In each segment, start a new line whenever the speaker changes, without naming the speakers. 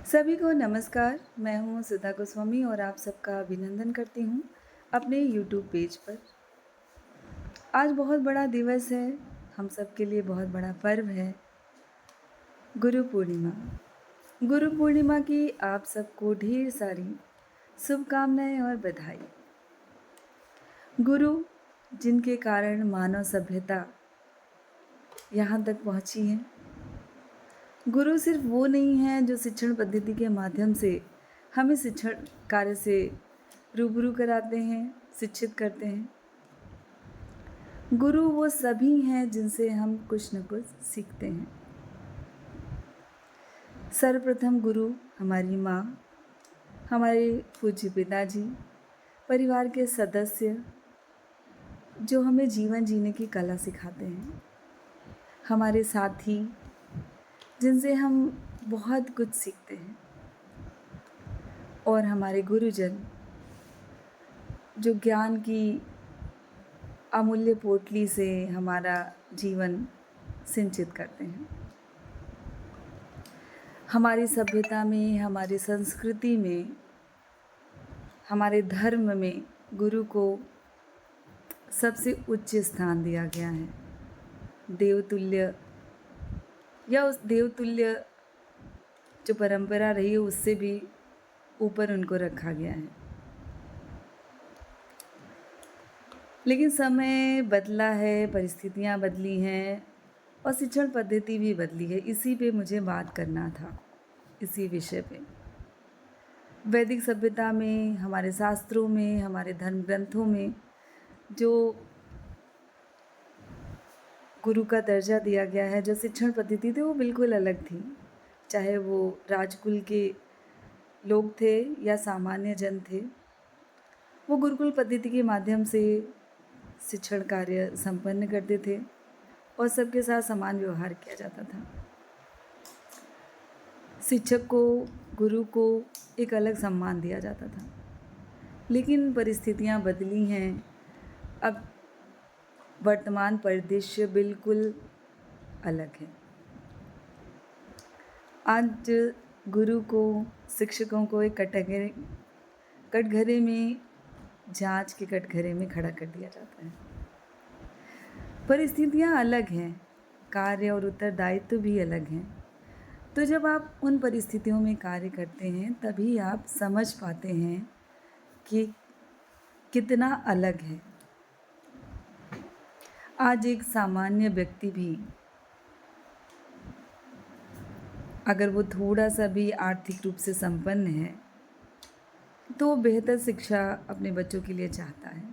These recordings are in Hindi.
सभी को नमस्कार। मैं हूँ सुधा गोस्वामी और आप सबका अभिनंदन करती हूँ अपने यूट्यूब पेज पर। आज बहुत बड़ा दिवस है, हम सब के लिए बहुत बड़ा पर्व है, गुरु पूर्णिमा। गुरु पूर्णिमा की आप सबको ढेर सारी शुभकामनाएं और बधाई। गुरु जिनके कारण मानव सभ्यता यहाँ तक पहुँची है। गुरु सिर्फ वो नहीं हैं जो शिक्षण पद्धति के माध्यम से हमें शिक्षण कार्य से रूबरू कराते हैं, शिक्षित करते हैं। गुरु वो सभी हैं जिनसे हम कुछ न कुछ सीखते हैं। सर्वप्रथम गुरु हमारी माँ, हमारे पूज्य पिताजी, परिवार के सदस्य जो हमें जीवन जीने की कला सिखाते हैं। हमारे साथी जिनसे हम बहुत कुछ सीखते हैं। और हमारे गुरुजन जो ज्ञान की अमूल्य पोटली से हमारा जीवन सिंचित करते हैं। हमारी सभ्यता में, हमारी संस्कृति में, हमारे धर्म में गुरु को सबसे उच्च स्थान दिया गया है। देवतुल्य या उस देवतुल्य जो परंपरा रही है उससे भी ऊपर उनको रखा गया है। लेकिन समय बदला है, परिस्थितियाँ बदली हैं और शिक्षण पद्धति भी बदली है। इसी पे मुझे बात करना था, इसी विषय पे। वैदिक सभ्यता में, हमारे शास्त्रों में, हमारे धर्म ग्रंथों में जो गुरु का दर्जा दिया गया है, जो शिक्षण पद्धति थी वो बिल्कुल अलग थी। चाहे वो राजकुल के लोग थे या सामान्य जन थे, वो गुरुकुल पद्धति के माध्यम से शिक्षण कार्य संपन्न करते थे और सबके साथ समान व्यवहार किया जाता था। शिक्षक को, गुरु को एक अलग सम्मान दिया जाता था। लेकिन परिस्थितियाँ बदली हैं। अब वर्तमान परिदृश्य बिल्कुल अलग है। आज गुरु को, शिक्षकों को एक कटघरे में, जांच के कटघरे में खड़ा कर दिया जाता है। परिस्थितियाँ अलग हैं, कार्य और उत्तरदायित्व भी अलग हैं। तो जब आप उन परिस्थितियों में कार्य करते हैं तभी आप समझ पाते हैं कि कितना अलग है। आज एक सामान्य व्यक्ति भी अगर वो थोड़ा सा भी आर्थिक रूप से संपन्न है तो बेहतर शिक्षा अपने बच्चों के लिए चाहता है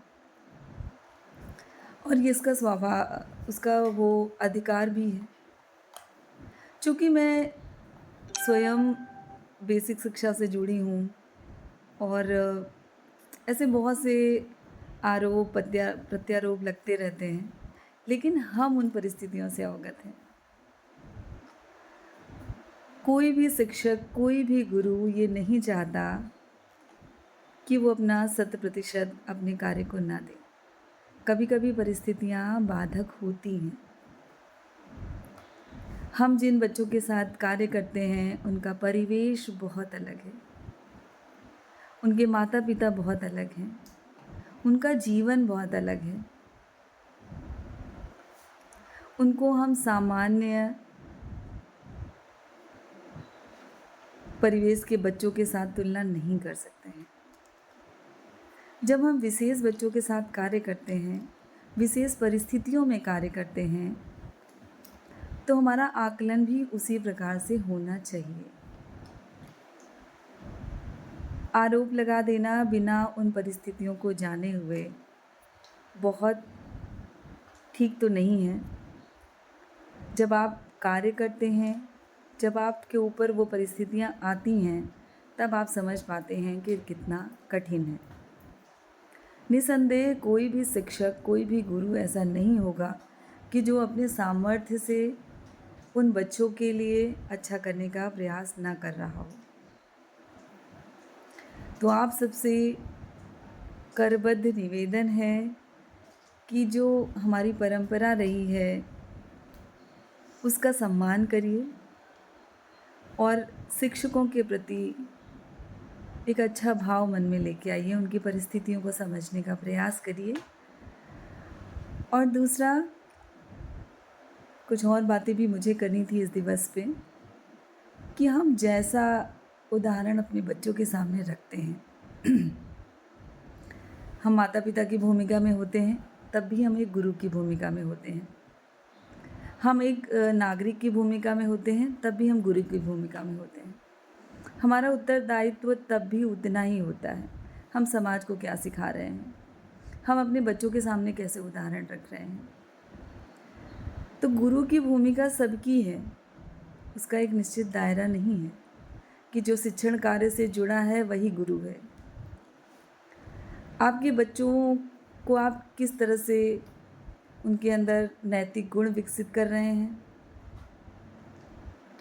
और ये इसका स्वभाव, उसका वो अधिकार भी है। चूँकि मैं स्वयं बेसिक शिक्षा से जुड़ी हूँ और ऐसे बहुत से आरोप प्रत्यारोप लगते रहते हैं, लेकिन हम उन परिस्थितियों से अवगत हैं। कोई भी शिक्षक, कोई भी गुरु ये नहीं चाहता कि वो अपना 100% अपने कार्य को ना दे। कभी कभी परिस्थितियाँ बाधक होती हैं। हम जिन बच्चों के साथ कार्य करते हैं उनका परिवेश बहुत अलग है, उनके माता पिता बहुत अलग हैं, उनका जीवन बहुत अलग है। उनको हम सामान्य परिवेश के बच्चों के साथ तुलना नहीं कर सकते हैं। जब हम विशेष बच्चों के साथ कार्य करते हैं, विशेष परिस्थितियों में कार्य करते हैं, तो हमारा आकलन भी उसी प्रकार से होना चाहिए। आरोप लगा देना बिना उन परिस्थितियों को जाने हुए बहुत ठीक तो नहीं है। जब आप कार्य करते हैं, जब आपके ऊपर वो परिस्थितियाँ आती हैं, तब आप समझ पाते हैं कि कितना कठिन है। निसंदेह कोई भी शिक्षक, कोई भी गुरु ऐसा नहीं होगा कि जो अपने सामर्थ्य से उन बच्चों के लिए अच्छा करने का प्रयास ना कर रहा हो। तो आप सबसे करबद्ध निवेदन है कि जो हमारी परंपरा रही है उसका सम्मान करिए और शिक्षकों के प्रति एक अच्छा भाव मन में लेके आइए, उनकी परिस्थितियों को समझने का प्रयास करिए। और दूसरा, कुछ और बातें भी मुझे करनी थी इस दिवस पे, कि हम जैसा उदाहरण अपने बच्चों के सामने रखते हैं हम माता पिता की भूमिका में होते हैं, तब भी हम एक गुरु की भूमिका में होते हैं। हम एक नागरिक की भूमिका में होते हैं, तब भी हम गुरु की भूमिका में होते हैं। हमारा उत्तरदायित्व तब भी उतना ही होता है। हम समाज को क्या सिखा रहे हैं, हम अपने बच्चों के सामने कैसे उदाहरण रख रहे हैं। तो गुरु की भूमिका सबकी है, उसका एक निश्चित दायरा नहीं है कि जो शिक्षण कार्य से जुड़ा है वही गुरु है। आपके बच्चों को आप किस तरह से उनके अंदर नैतिक गुण विकसित कर रहे हैं,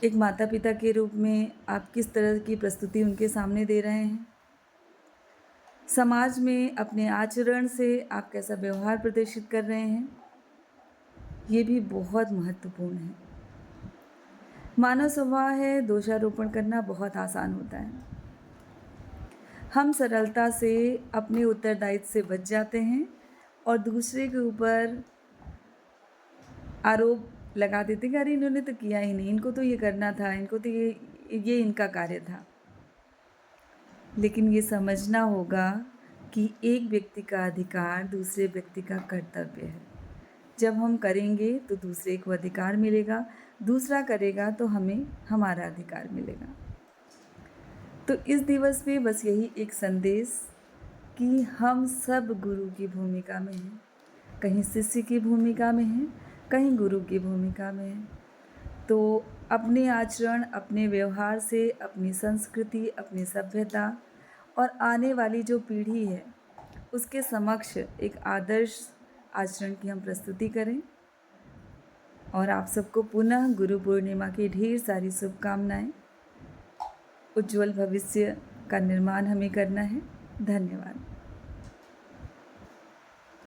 एक माता पिता के रूप में आप किस तरह की प्रस्तुति उनके सामने दे रहे हैं, समाज में अपने आचरण से आप कैसा व्यवहार प्रदर्शित कर रहे हैं, ये भी बहुत महत्वपूर्ण है। मानव स्वभाव है, दोषारोपण करना बहुत आसान होता है। हम सरलता से अपने उत्तरदायित्व से बच जाते हैं और दूसरे के ऊपर आरोप लगा देते कि अरे इन्होंने तो किया ही नहीं, इनको तो ये करना था, इनको तो ये इनका कार्य था। लेकिन ये समझना होगा कि एक व्यक्ति का अधिकार दूसरे व्यक्ति का कर्तव्य है। जब हम करेंगे तो दूसरे को अधिकार मिलेगा, दूसरा करेगा तो हमें हमारा अधिकार मिलेगा। तो इस दिवस पे बस यही एक संदेश कि हम सब गुरु की भूमिका में हैं, कहीं शिष्य की भूमिका में हैं, कहीं गुरु की भूमिका में हैं। तो अपने आचरण, अपने व्यवहार से अपनी संस्कृति, अपनी सभ्यता और आने वाली जो पीढ़ी है उसके समक्ष एक आदर्श आचरण की हम प्रस्तुति करें। और आप सबको पुनः गुरु पूर्णिमा की ढेर सारी शुभकामनाएं। उज्जवल भविष्य का निर्माण हमें करना है। धन्यवाद।